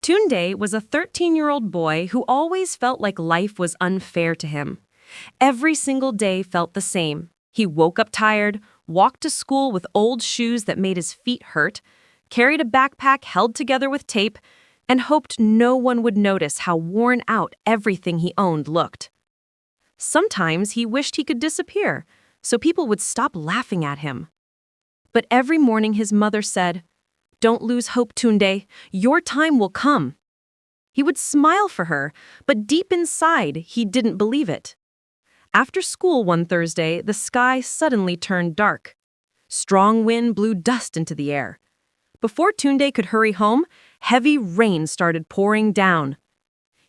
Tunde was a 13-year-old boy who always felt like life was unfair to him. Every single day felt the same. He woke up tired, walked to school with old shoes that made his feet hurt, carried a backpack held together with tape, and hoped no one would notice how worn out everything he owned looked. Sometimes he wished he could disappear, so people would stop laughing at him. But every morning his mother said, "Don't lose hope, Tunde. Your time will come." He would smile for her, but deep inside, he didn't believe it. After school one Thursday, the sky suddenly turned dark. Strong wind blew dust into the air. Before Tunde could hurry home, heavy rain started pouring down.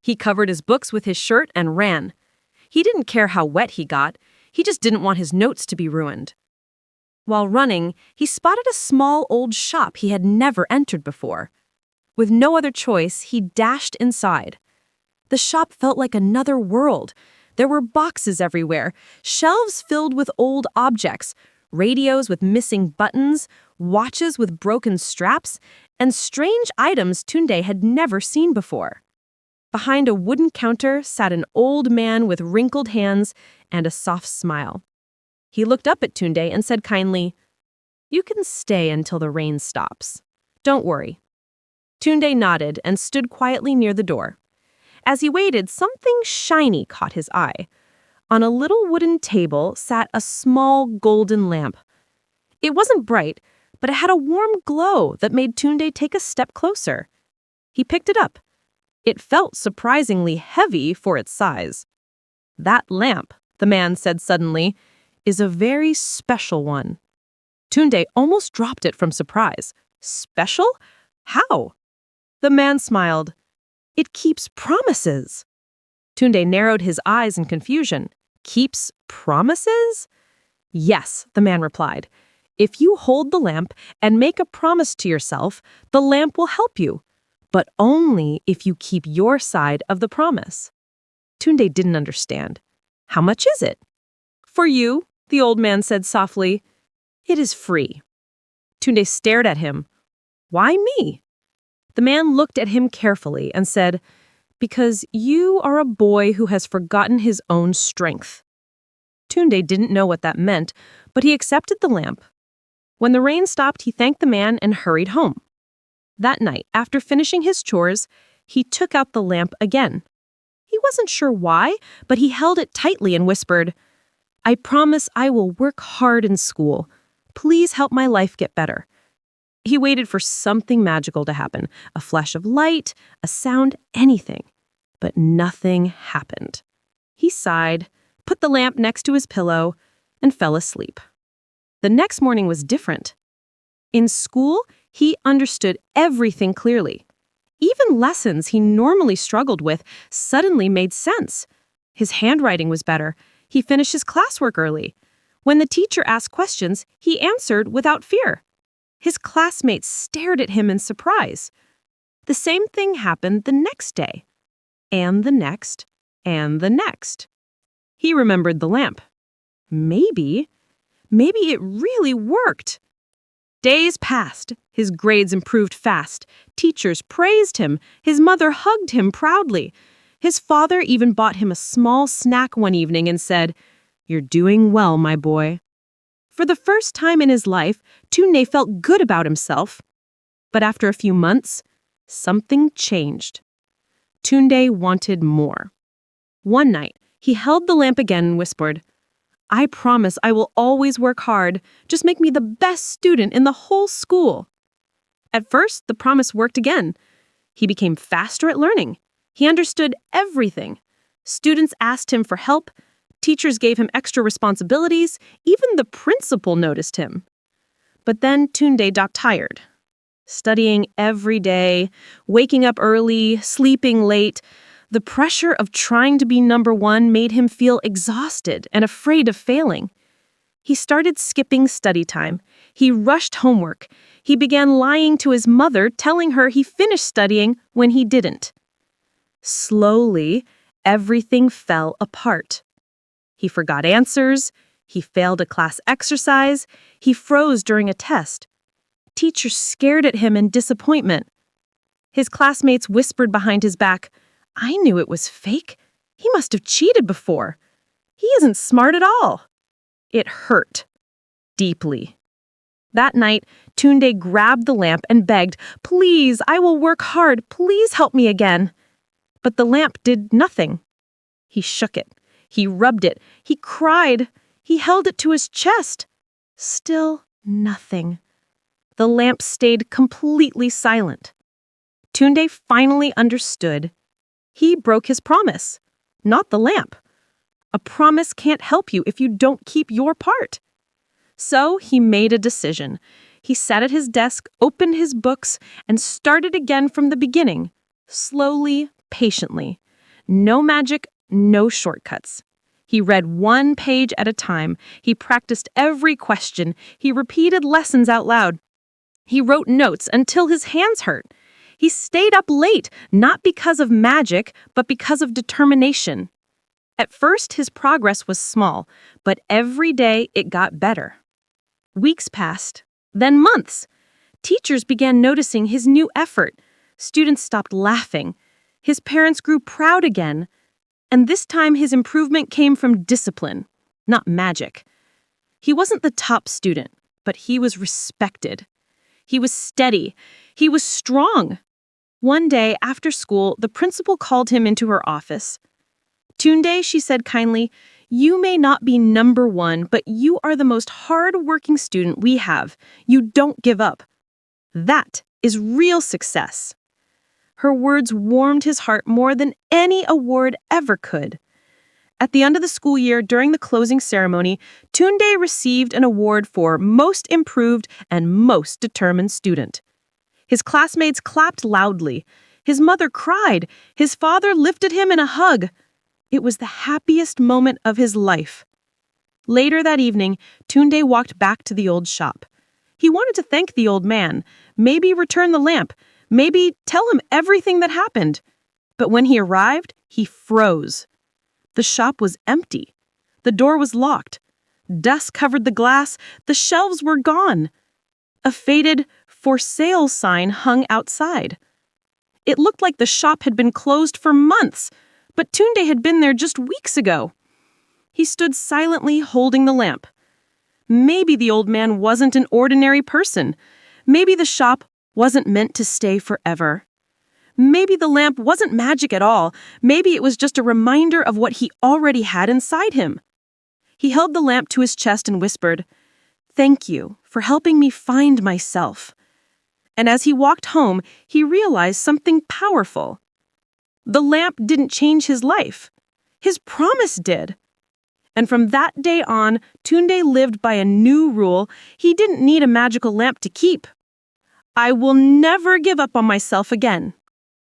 He covered his books with his shirt and ran. He didn't care how wet he got, he just didn't want his notes to be ruined. While running, he spotted a small old shop he had never entered before. With no other choice, he dashed inside. The shop felt like another world. There were boxes everywhere, shelves filled with old objects, radios with missing buttons, watches with broken straps, and strange items Tunde had never seen before. Behind a wooden counter sat an old man with wrinkled hands and a soft smile. He looked up at Tunde and said kindly, "You can stay until the rain stops. Don't worry." Tunde nodded and stood quietly near the door. As he waited, something shiny caught his eye. On a little wooden table sat a small golden lamp. It wasn't bright, but it had a warm glow that made Tunde take a step closer. He picked it up. It felt surprisingly heavy for its size. "That lamp," the man said suddenly, "is a very special one." Tunde almost dropped it from surprise. "Special? How?" The man smiled. "It keeps promises." Tunde narrowed his eyes in confusion. "Keeps promises?" "Yes," the man replied. "If you hold the lamp and make a promise to yourself, the lamp will help you, but only if you keep your side of the promise." Tunde didn't understand. "How much is it?" "For you," the old man said softly. "It is free." Tunde stared at him. "Why me?" The man looked at him carefully and said, "Because you are a boy who has forgotten his own strength." Tunde didn't know what that meant, but he accepted the lamp. When the rain stopped, he thanked the man and hurried home. That night, after finishing his chores, he took out the lamp again. He wasn't sure why, but he held it tightly and whispered, "I promise I will work hard in school. Please help my life get better." He waited for something magical to happen, a flash of light, a sound, anything. But nothing happened. He sighed, put the lamp next to his pillow, and fell asleep. The next morning was different. In school, he understood everything clearly. Even lessons he normally struggled with suddenly made sense. His handwriting was better. He finished his classwork early. When the teacher asked questions, he answered without fear. His classmates stared at him in surprise. The same thing happened the next day, and the next, and the next. He remembered the lamp. Maybe it really worked. Days passed. His grades improved fast. Teachers praised him. His mother hugged him proudly. His father even bought him a small snack one evening and said, "You're doing well, my boy." For the first time in his life, Tunde felt good about himself. But after a few months, something changed. Tunde wanted more. One night, he held the lamp again and whispered, "I promise I will always work hard. Just make me the best student in the whole school." At first, the promise worked again. He became faster at learning. He understood everything. Students asked him for help. Teachers gave him extra responsibilities. Even the principal noticed him. But then Tunde got tired. Studying every day, waking up early, sleeping late, the pressure of trying to be number one made him feel exhausted and afraid of failing. He started skipping study time. He rushed homework. He began lying to his mother, telling her he finished studying when he didn't. Slowly, everything fell apart. He forgot answers, he failed a class exercise, he froze during a test. Teachers stared at him in disappointment. His classmates whispered behind his back, "I knew it was fake. He must have cheated before. He isn't smart at all." It hurt deeply. That night, Tunde grabbed the lamp and begged, "Please, I will work hard. Please help me again." But the lamp did nothing. He shook it. He rubbed it. He cried. He held it to his chest. Still nothing. The lamp stayed completely silent. Tunde finally understood. He broke his promise, not the lamp. A promise can't help you if you don't keep your part. So he made a decision. He sat at his desk, opened his books, and started again from the beginning, slowly, patiently. No magic, no shortcuts. He read one page at a time. He practiced every question. He repeated lessons out loud. He wrote notes until his hands hurt. He stayed up late, not because of magic, but because of determination. At first, his progress was small, but every day it got better. Weeks passed, then months. Teachers began noticing his new effort. Students stopped laughing. His parents grew proud again. And this time his improvement came from discipline, not magic. He wasn't the top student, but he was respected. He was steady. He was strong. One day after school, the principal called him into her office. "Tunde," she said kindly, "you may not be number one, but you are the most hard-working student we have. You don't give up. That is real success." Her words warmed his heart more than any award ever could. At the end of the school year, during the closing ceremony, Tunde received an award for Most Improved and Most Determined Student. His classmates clapped loudly. His mother cried. His father lifted him in a hug. It was the happiest moment of his life. Later that evening, Tunde walked back to the old shop. He wanted to thank the old man, maybe return the lamp, maybe tell him everything that happened. But when he arrived, he froze. The shop was empty. The door was locked. Dust covered the glass. The shelves were gone. A faded "For Sale" sign hung outside. It looked like the shop had been closed for months, but Tunde had been there just weeks ago. He stood silently holding the lamp. Maybe the old man wasn't an ordinary person. Maybe the shop wasn't meant to stay forever. Maybe the lamp wasn't magic at all. Maybe it was just a reminder of what he already had inside him. He held the lamp to his chest and whispered, "Thank you for helping me find myself." And as he walked home, he realized something powerful. The lamp didn't change his life. His promise did. And from that day on, Tunde lived by a new rule. He didn't need a magical lamp to keep. "I will never give up on myself again."